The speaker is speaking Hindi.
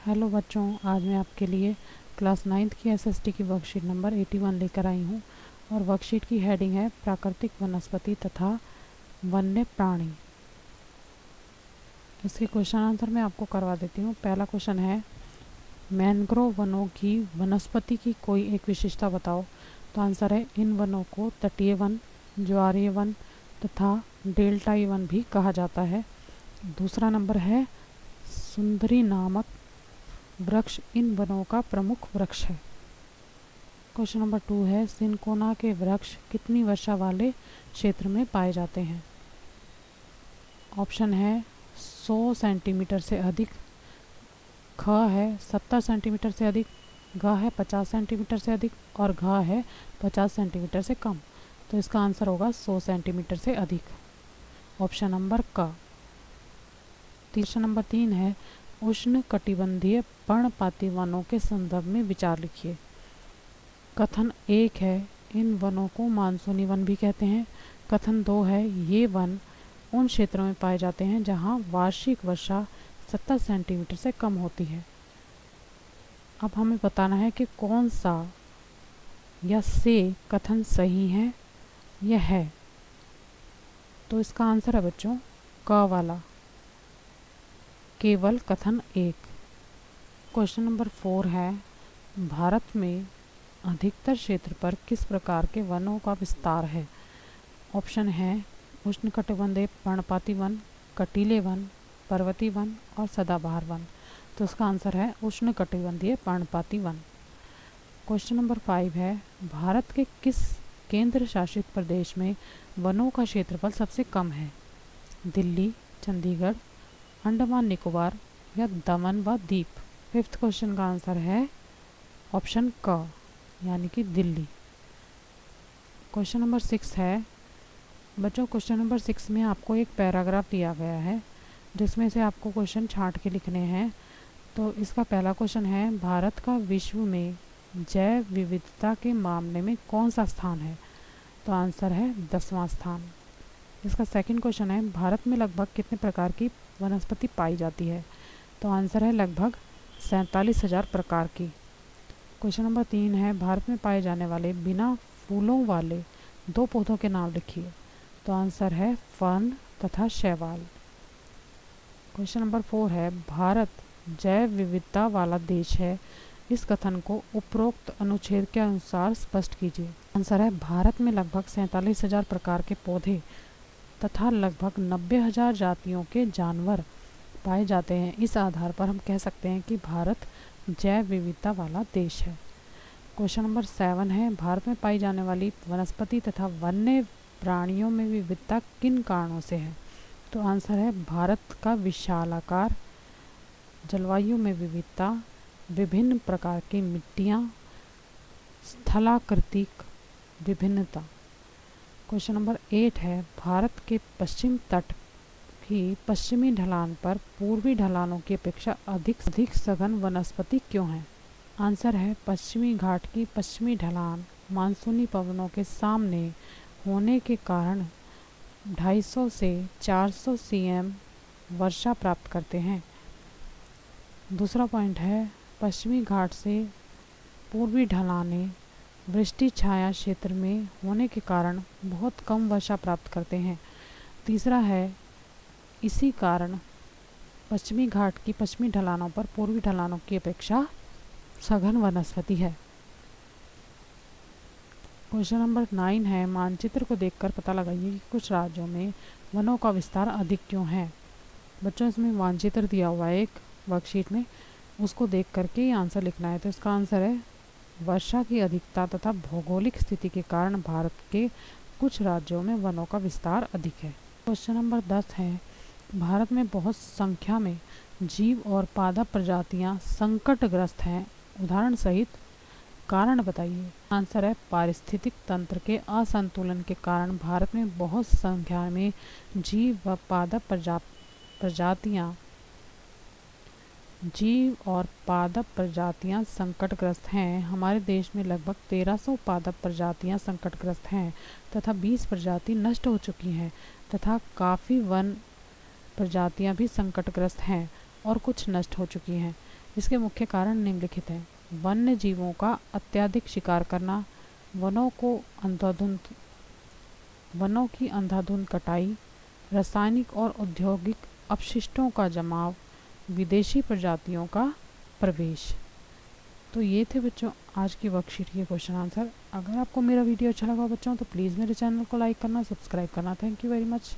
हेलो बच्चों, आज मैं आपके लिए क्लास 9th की एसएसटी की वर्कशीट नंबर 81 लेकर आई हूँ और वर्कशीट की हेडिंग है प्राकृतिक वनस्पति तथा वन्य प्राणी। इसके क्वेश्चन आंसर मैं आपको करवा देती हूँ। पहला क्वेश्चन है, मैंग्रोव वनों की वनस्पति की कोई एक विशेषता बताओ। तो आंसर है, इन वनों को तटीय वन, ज्वारीय वन तथा डेल्टाई वन भी कहा जाता है। दूसरा नंबर है, सुंदरी नामक वृक्ष इन वनों का प्रमुख वृक्ष है। क्वेश्चन नंबर 2 है, सिनकोना के वृक्ष कितनी वर्षा वाले क्षेत्र में पाए जाते हैं। ऑप्शन है 100 सेंटीमीटर से अधिक, ख है 70 सेंटीमीटर से अधिक, घ है 50 सेंटीमीटर से अधिक और घ है 50 सेंटीमीटर से कम। तो इसका आंसर होगा 100 सेंटीमीटर से अधिक, ऑप्शन नंबर क। क्वेश्चन नंबर 3 है, उष्ण कटिबंधीय पर्णपाती वनों के संदर्भ में विचार लिखिए। कथन 1 है, इन वनों को मानसूनी वन भी कहते हैं। कथन 2 है, ये वन उन क्षेत्रों में पाए जाते हैं जहां वार्षिक वर्षा 70 सेंटीमीटर से कम होती है। अब हमें बताना है कि कौन सा या से कथन सही है या है। तो इसका आंसर है बच्चों क वाला, केवल कथन 1। क्वेश्चन नंबर 4 है, भारत में अधिकतर क्षेत्र पर किस प्रकार के वनों का विस्तार है। ऑप्शन है उष्णकटिबंधीय पर्णपाती वन, कटीले वन, पर्वतीय वन और सदाबहार वन। तो इसका आंसर है उष्णकटिबंधीय पर्णपाती वन। क्वेश्चन नंबर 5 है, भारत के किस केंद्र शासित प्रदेश में वनों का क्षेत्रफल सबसे कम है। दिल्ली, चंडीगढ़, अंडमान निकोबार या दमन व दीप। 5th क्वेश्चन का आंसर है ऑप्शन क, यानी कि दिल्ली। क्वेश्चन नंबर 6 है बच्चों, क्वेश्चन नंबर 6 में आपको एक पैराग्राफ दिया गया है जिसमें से आपको क्वेश्चन छांट के लिखने हैं। तो इसका पहला क्वेश्चन है, भारत का विश्व में जैव विविधता के मामले में कौन सा स्थान है। तो आंसर है 10वां स्थान। इसका सेकंड क्वेश्चन है, भारत में लगभग कितने प्रकार की वनस्पति पाई जाती है। तो आंसर है लगभग 47,000 प्रकार की। क्वेश्चन नंबर 3 है, भारत में पाए जाने वाले बिना फूलों वाले 2 पौधों के नाम लिखिए। तो आंसर है फर्न तथा शैवाल। क्वेश्चन नंबर 4 है, भारत जैव विविधता वाला देश है, इस कथन को उपरोक्त अनुच्छेद के अनुसार स्पष्ट कीजिए। आंसर है, भारत में लगभग 47,000 प्रकार के पौधे तथा लगभग 90,000 जातियों के जानवर पाए जाते हैं। इस आधार पर हम कह सकते हैं कि भारत जैव विविधता वाला देश है। क्वेश्चन नंबर 7 है, भारत में पाई जाने वाली वनस्पति तथा वन्य प्राणियों में विविधता किन कारणों से है। तो आंसर है भारत का विशाल आकार, जलवायु में विविधता, विभिन्न प्रकार की मिट्टियाँ, स्थलाकृतिक विभिन्नता। क्वेश्चन नंबर 8 है, भारत के पश्चिम तट की पश्चिमी ढलान पर पूर्वी ढलानों की अपेक्षा अधिक सघन वनस्पति क्यों है। आंसर है, पश्चिमी घाट की पश्चिमी ढलान मानसूनी पवनों के सामने होने के कारण 250 से 400 cm वर्षा प्राप्त करते हैं। दूसरा पॉइंट है, पश्चिमी घाट से पूर्वी ढलानें वृष्टि छाया क्षेत्र में होने के कारण बहुत कम वर्षा प्राप्त करते हैं। तीसरा है, इसी कारण पश्चिमी घाट की पश्चिमी ढलानों पर पूर्वी ढलानों की अपेक्षा सघन वनस्पति है। क्वेश्चन नंबर 9 है, मानचित्र को देखकर पता लगाइए कि कुछ राज्यों में वनों का विस्तार अधिक क्यों है। बच्चों, इसमें मानचित्र दिया हुआ है एक वर्कशीट में, उसको देख करके ही आंसर लिखना है। तो इसका आंसर है, वर्षा की अधिकता तथा भौगोलिक स्थिति के कारण भारत के कुछ राज्यों में वनों का विस्तार अधिक है। क्वेश्चन नंबर 10 है, भारत में बहुत संख्या में जीव और पादप प्रजातियां संकटग्रस्त हैं, उदाहरण सहित कारण बताइए। आंसर है, पारिस्थितिक तंत्र के असंतुलन के कारण भारत में बहुत संख्या में जीव व पादप प्रजातियां संकटग्रस्त हैं। हमारे देश में लगभग 1300 पादप प्रजातियां संकटग्रस्त हैं तथा 20 प्रजाति नष्ट हो चुकी हैं तथा काफ़ी वन प्रजातियां भी संकटग्रस्त हैं और कुछ नष्ट हो चुकी हैं। इसके मुख्य कारण निम्नलिखित हैं। वन्य जीवों का अत्यधिक शिकार करना, वनों की अंधाधुंध कटाई, रासायनिक और औद्योगिक अपशिष्टों का जमाव, विदेशी प्रजातियों का प्रवेश। तो ये थे बच्चों आज की वर्कशीट के क्वेश्चन आंसर। अगर आपको मेरा वीडियो अच्छा लगा बच्चों तो प्लीज़ मेरे चैनल को लाइक करना, सब्सक्राइब करना। Thank you very much.